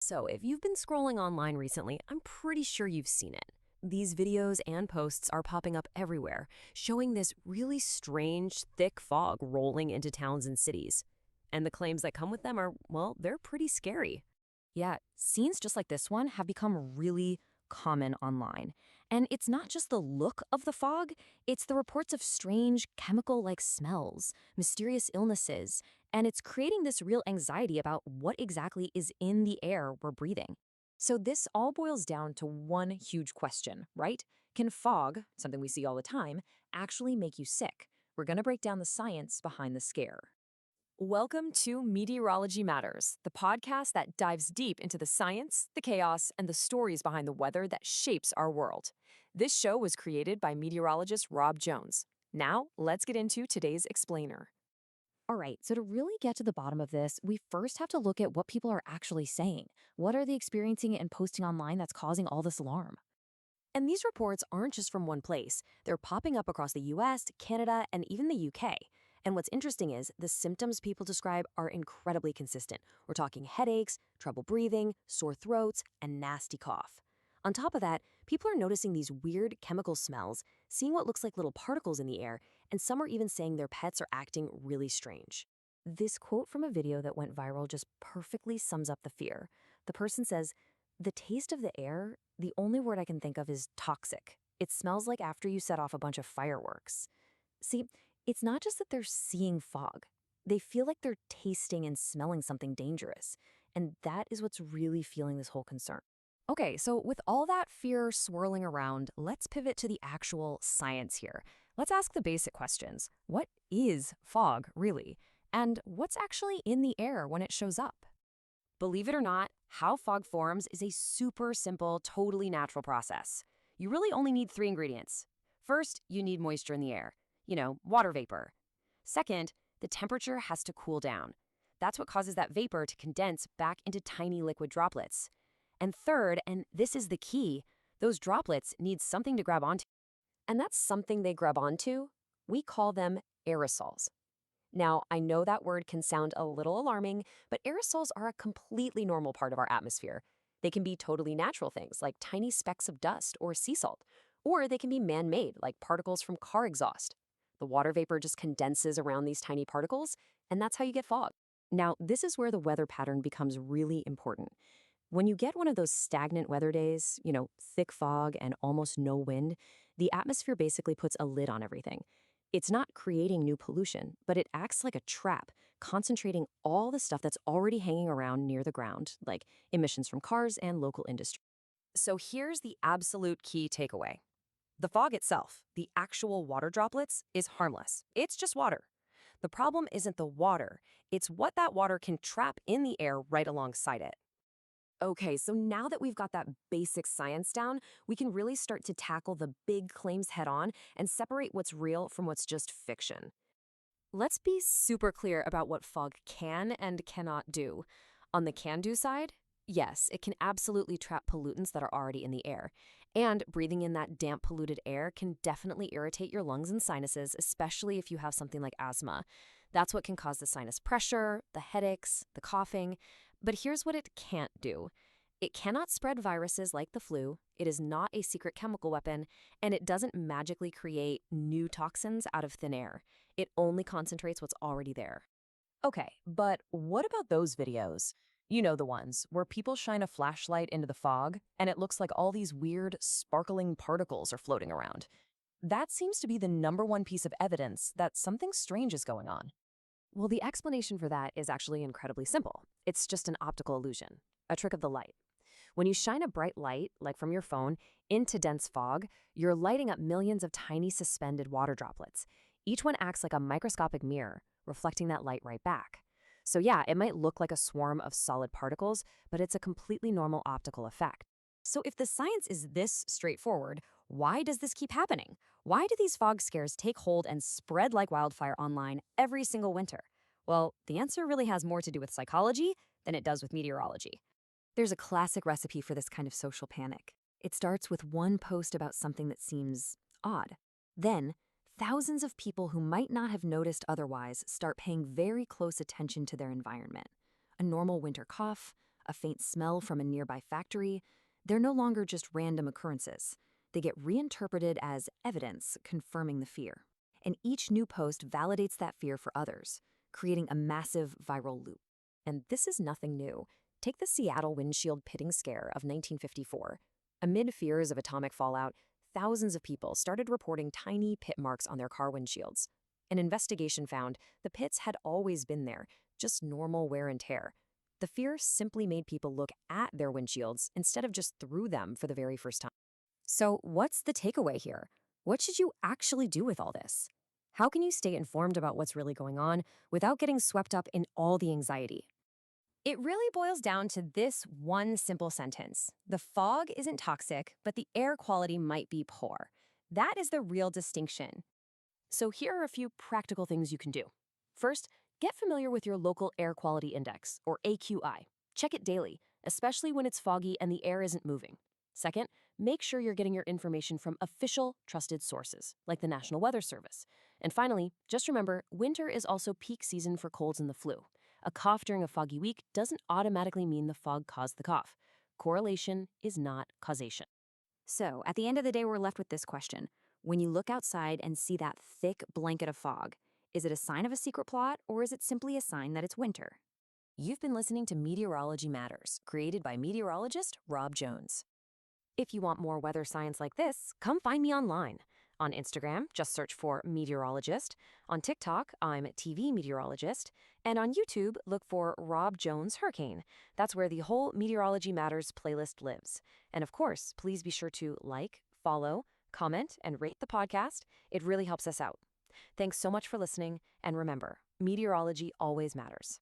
So, if you've been scrolling online recently, I'm pretty sure you've seen it. These videos and posts are popping up everywhere, showing this really strange, thick fog rolling into towns and cities. And the claims that come with them are, well, they're pretty scary. Yeah, scenes just like this one have become really common online. And it's not just the look of the fog, it's the reports of strange chemical like smells, mysterious illnesses, and it's creating this real anxiety about what exactly is in the air we're breathing. So, this all boils down to one huge question, right? Can fog, something we see all the time, actually make you sick? We're going to break down the science behind the scare. Welcome to Meteorology Matters, the podcast that dives deep into the science, the chaos, and the stories behind the weather that shapes our world. This show was created by meteorologist Rob Jones. Now, let's get into today's explainer. All right, so to really get to the bottom of this, we first have to look at what people are actually saying. What are they experiencing and posting online that's causing all this alarm? And these reports aren't just from one place. They're popping up across the US, Canada, and even the UK. And what's interesting is the symptoms people describe are incredibly consistent. We're talking headaches, trouble breathing, sore throats, and nasty cough. On top of that, people are noticing these weird chemical smells, seeing what looks like little particles in the air, and some are even saying their pets are acting really strange. This quote from a video that went viral just perfectly sums up the fear. The person says, "The taste of the air, the only word I can think of is toxic. It smells like after you set off a bunch of fireworks." See, it's not just that they're seeing fog. They feel like they're tasting and smelling something dangerous. And that is what's really fueling this whole concern. Okay, so with all that fear swirling around, let's pivot to the actual science here. Let's ask the basic questions. What is fog, really? And what's actually in the air when it shows up? Believe it or not, how fog forms is a super simple, totally natural process. You really only need three ingredients. First, you need moisture in the air. Water vapor. Second, the temperature has to cool down. That's what causes that vapor to condense back into tiny liquid droplets. And third, and this is the key, those droplets need something to grab onto. And that's something they grab onto. We call them aerosols. Now, I know that word can sound a little alarming, but aerosols are a completely normal part of our atmosphere. They can be totally natural things like tiny specks of dust or sea salt, or they can be man-made like particles from car exhaust. The water vapor just condenses around these tiny particles, and that's how you get fog. Now, this is where the weather pattern becomes really important. When you get one of those stagnant weather days, thick fog and almost no wind, the atmosphere basically puts a lid on everything. It's not creating new pollution, but it acts like a trap, concentrating all the stuff that's already hanging around near the ground, like emissions from cars and local industry. So here's the absolute key takeaway. The fog itself, the actual water droplets, is harmless. It's just water. The problem isn't the water, it's what that water can trap in the air right alongside it. Okay, so now that we've got that basic science down, we can really start to tackle the big claims head on and separate what's real from what's just fiction. Let's be super clear about what fog can and cannot do. On the can-do side, yes, it can absolutely trap pollutants that are already in the air. And breathing in that damp, polluted air can definitely irritate your lungs and sinuses, especially if you have something like asthma. That's what can cause the sinus pressure, the headaches, the coughing. But here's what it can't do. It cannot spread viruses like the flu, it is not a secret chemical weapon, and it doesn't magically create new toxins out of thin air. It only concentrates what's already there. Okay, but what about those videos? You know the ones where people shine a flashlight into the fog and it looks like all these weird, sparkling particles are floating around. That seems to be the number one piece of evidence that something strange is going on. Well, the explanation for that is actually incredibly simple. It's just an optical illusion, a trick of the light. When you shine a bright light, like from your phone, into dense fog, you're lighting up millions of tiny suspended water droplets. Each one acts like a microscopic mirror, reflecting that light right back. So yeah, it might look like a swarm of solid particles, but it's a completely normal optical effect. So if the science is this straightforward, why does this keep happening? Why do these fog scares take hold and spread like wildfire online every single winter? Well, the answer really has more to do with psychology than it does with meteorology. There's a classic recipe for this kind of social panic. It starts with one post about something that seems odd. Then, thousands of people who might not have noticed otherwise start paying very close attention to their environment. A normal winter cough, a faint smell from a nearby factory, they're no longer just random occurrences. They get reinterpreted as evidence confirming the fear. And each new post validates that fear for others, creating a massive viral loop. And this is nothing new. Take the Seattle windshield pitting scare of 1954. Amid fears of atomic fallout, thousands of people started reporting tiny pit marks on their car windshields. An investigation found the pits had always been there, just normal wear and tear. The fear simply made people look at their windshields instead of just through them for the very first time. So, what's the takeaway here? What should you actually do with all this? How can you stay informed about what's really going on without getting swept up in all the anxiety? It really boils down to this one simple sentence. The fog isn't toxic, but the air quality might be poor. That is the real distinction. So here are a few practical things you can do. First, get familiar with your local air quality index, or AQI. Check it daily, especially when it's foggy and the air isn't moving. Second, make sure you're getting your information from official, trusted sources, like the National Weather Service. And finally, just remember, winter is also peak season for colds and the flu. A cough during a foggy week doesn't automatically mean the fog caused the cough. Correlation is not causation. So, at the end of the day, we're left with this question. When you look outside and see that thick blanket of fog, is it a sign of a secret plot, or is it simply a sign that it's winter? You've been listening to Meteorology Matters, created by meteorologist Rob Jones. If you want more weather science like this, come find me online. On Instagram, just search for Meteorologist. On TikTok, I'm TV Meteorologist. And on YouTube, look for Rob Jones Hurricane. That's where the whole Meteorology Matters playlist lives. And of course, please be sure to like, follow, comment, and rate the podcast. It really helps us out. Thanks so much for listening. And remember, meteorology always matters.